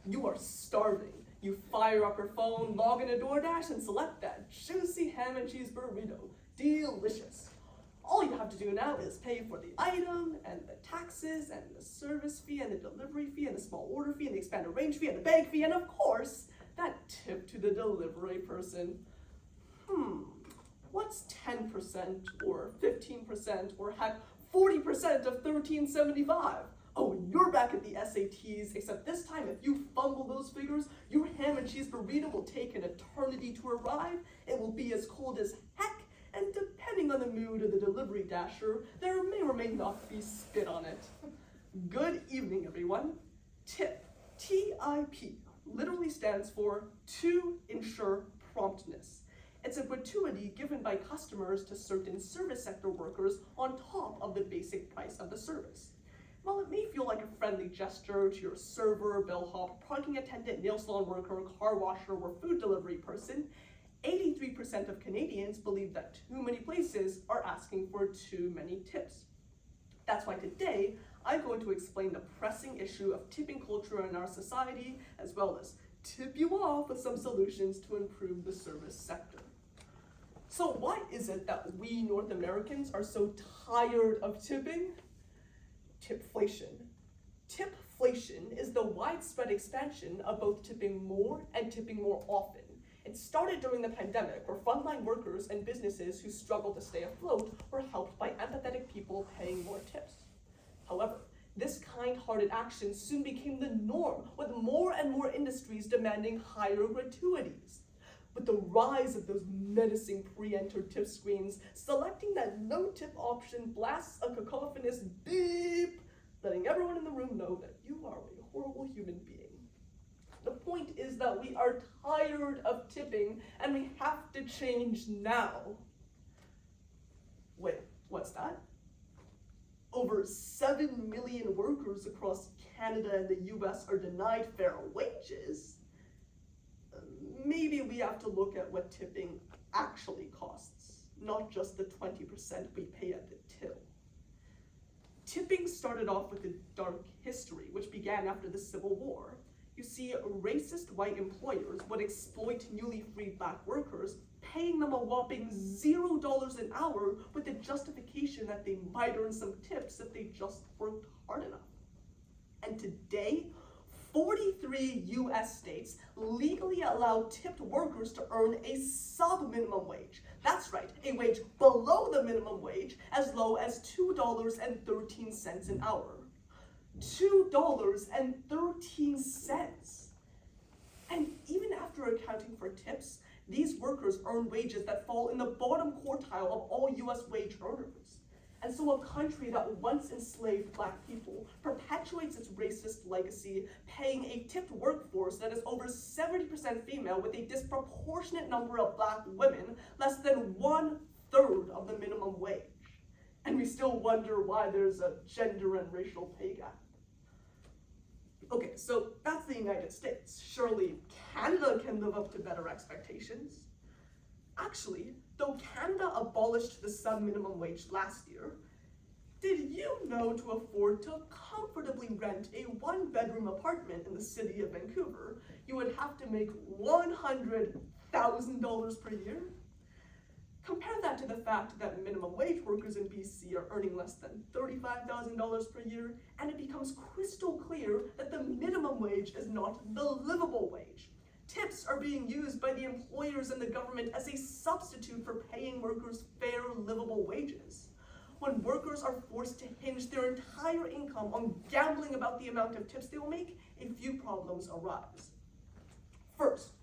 You are starving. You fire up your phone, log in a DoorDash, and select that juicy ham and cheese burrito. Delicious. All you have to do now is pay for the item, and the taxes, and the service fee, and the delivery fee, and the small order fee, and the expanded range fee, and the bag fee, and of course, that tip to the delivery person. What's 10% or 15% or heck 40% of $13.75? Oh, you're back at the SATs, except this time if you fumble those figures, your ham and cheese burrito will take an eternity to arrive. It will be as cold as heck, and depending on the mood of the delivery dasher, there may or may not be spit on it. Good evening, everyone. TIP, T-I-P, literally stands for to ensure promptness. It's a gratuity given by customers to certain service sector workers on top of the basic price of the service. While it may feel like a friendly gesture to your server, bellhop, parking attendant, nail salon worker, car washer, or food delivery person, 83% of Canadians believe that too many places are asking for too many tips. That's why today, I'm going to explain the pressing issue of tipping culture in our society, as well as tip you off with some solutions to improve the service sector. So why is it that we North Americans are so tired of tipping? Tipflation. Tipflation is the widespread expansion of both tipping more and tipping more often. It started during the pandemic, where frontline workers and businesses who struggled to stay afloat were helped by empathetic people paying more tips. However, this kind-hearted action soon became the norm, with more and more industries demanding higher gratuities. With the rise of those menacing pre-entered tip screens, selecting that no-tip option blasts a cacophonous beep, letting everyone in the room know that you are a horrible human being. The point is that we are tired of tipping, and we have to change now. Wait, what's that? Over 7 million workers across Canada and the US are denied fair wages. Maybe we have to look at what tipping actually costs, not just the 20% we pay at the till. Tipping started off with a dark history, which began after the Civil War. You see, racist white employers would exploit newly freed black workers, paying them a whopping $0 an hour with the justification that they might earn some tips if they just worked hard enough. And today, 43 US states legally allow tipped workers to earn a sub-minimum wage. That's right, a wage below the minimum wage, as low as $2.13 an hour. $2.13. And even after accounting for tips, these workers earn wages that fall in the bottom quartile of all US wage earners. And so a country that once enslaved black people perpetuates its racist legacy, paying a tipped workforce that is over 70% female with a disproportionate number of black women, less than 1/3 of the minimum wage. And we still wonder why there's a gender and racial pay gap. Okay, so that's the United States. Surely Canada can live up to better expectations. Actually, though Canada abolished the sub-minimum wage last year, did you know to afford to comfortably rent a one-bedroom apartment in the city of Vancouver, you would have to make $100,000 per year? Compare that to the fact that minimum wage workers in BC are earning less than $35,000 per year, and it becomes crystal clear that the minimum wage is not the livable wage. Tips are being used by the employers and the government as a substitute for paying workers fair, livable wages. When workers are forced to hinge their entire income on gambling about the amount of tips they will make, a few problems arise. First,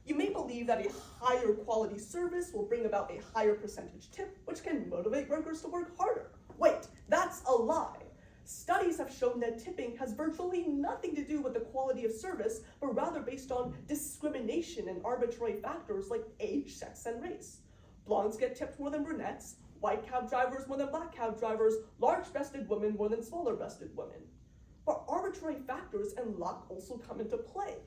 you may believe that a higher quality service will bring about a higher percentage tip, which can motivate workers to work harder. Wait, that's a lie. Studies have shown that tipping has virtually nothing to do with the quality of service, but rather based on discrimination and arbitrary factors like age, sex, and race. Blondes get tipped more than brunettes, white cab drivers more than black cab drivers, large-breasted women more than smaller-breasted women. But arbitrary factors and luck also come into play.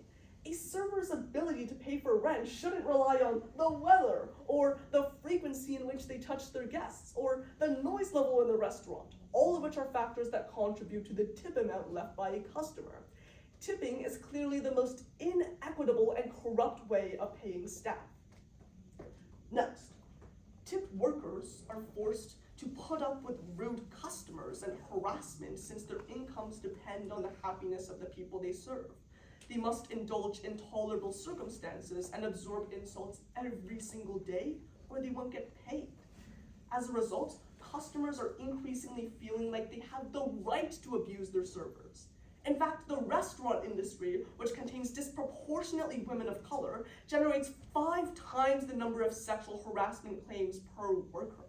A server's ability to pay for rent shouldn't rely on the weather, or the frequency in which they touch their guests, or the noise level in the restaurant, all of which are factors that contribute to the tip amount left by a customer. tipping is clearly the most inequitable and corrupt way of paying staff. Next, tipped workers are forced to put up with rude customers and harassment since their incomes depend on the happiness of the people they serve. They must indulge in intolerable circumstances and absorb insults every single day, or they won't get paid. As a result, customers are increasingly feeling like they have the right to abuse their servers. In fact, the restaurant industry, which contains disproportionately women of color, generates 5 times the number of sexual harassment claims per worker.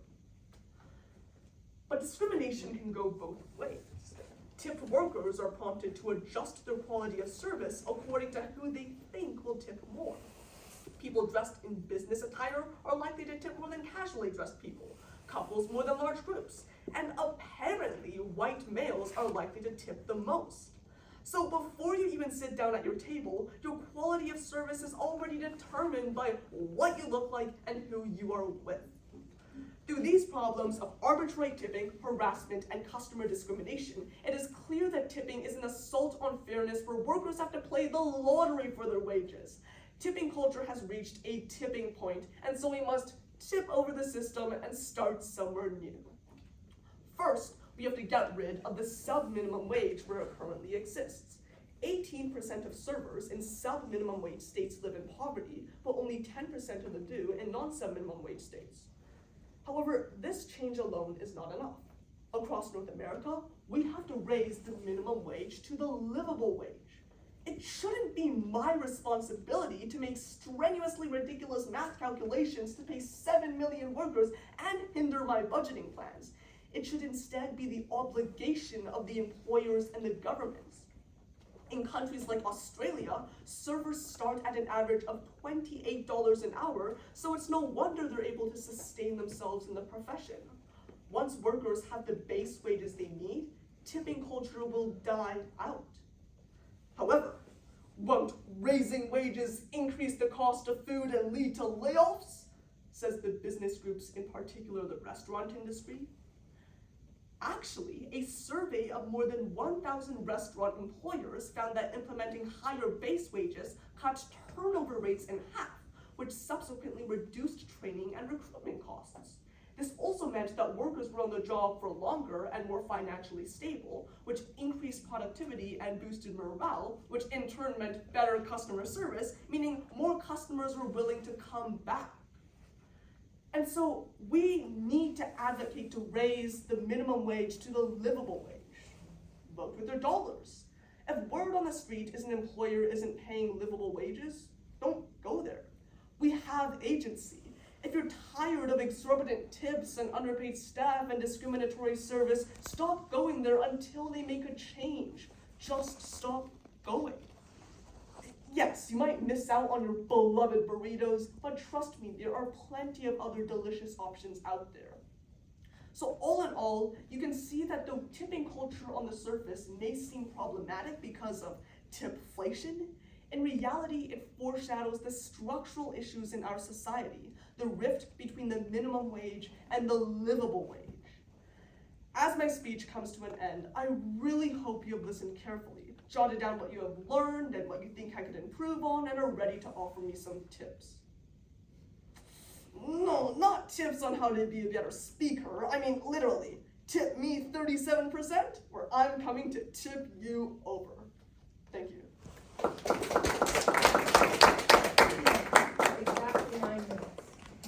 But discrimination can go both ways. Tipped workers are prompted to adjust their quality of service according to who they think will tip more. People dressed in business attire are likely to tip more than casually dressed people, couples more than large groups, and apparently white males are likely to tip the most. So before you even sit down at your table, your quality of service is already determined by what you look like and who you are with. Through these problems of arbitrary tipping, harassment, and customer discrimination, it is clear that tipping is an assault on fairness where workers have to play the lottery for their wages. Tipping culture has reached a tipping point, and so we must tip over the system and start somewhere new. First, we have to get rid of the sub-minimum wage where it currently exists. 18% of servers in sub-minimum wage states live in poverty, but only 10% of them do in non-sub-minimum wage states. However, this change alone is not enough. Across North America, we have to raise the minimum wage to the livable wage. It shouldn't be my responsibility to make strenuously ridiculous math calculations to pay 7 million workers and hinder my budgeting plans. It should instead be the obligation of the employers and the governments. In countries like Australia, servers start at an average of $28 an hour, so it's no wonder they're able to sustain themselves in the profession. Once workers have the base wages they need, tipping culture will die out. However, won't raising wages increase the cost of food and lead to layoffs? Says the business groups, in particular the restaurant industry. Actually, a survey of more than 1,000 restaurant employers found that implementing higher base wages cut turnover rates in half, which subsequently reduced training and recruitment costs. This also meant that workers were on the job for longer and more financially stable, which increased productivity and boosted morale, which in turn meant better customer service, meaning more customers were willing to come back. And so we need to advocate to raise the minimum wage to the livable wage. Vote with their dollars. If word on the street is an employer isn't paying livable wages, don't go there. We have agency. If you're tired of exorbitant tips and underpaid staff and discriminatory service, stop going there until they make a change. Just stop going. Yes, you might miss out on your beloved burritos, but trust me, there are plenty of other delicious options out there. So all in all, you can see that the tipping culture on the surface may seem problematic because of tipflation. In reality, it foreshadows the structural issues in our society, the rift between the minimum wage and the livable wage. As my speech comes to an end, I really hope you have listened carefully, jotted down what you have learned and what you think I could improve on, and are ready to offer me some tips. No, not tips on how to be a better speaker. I mean, literally, tip me 37%, or I'm coming to tip you over. Thank you.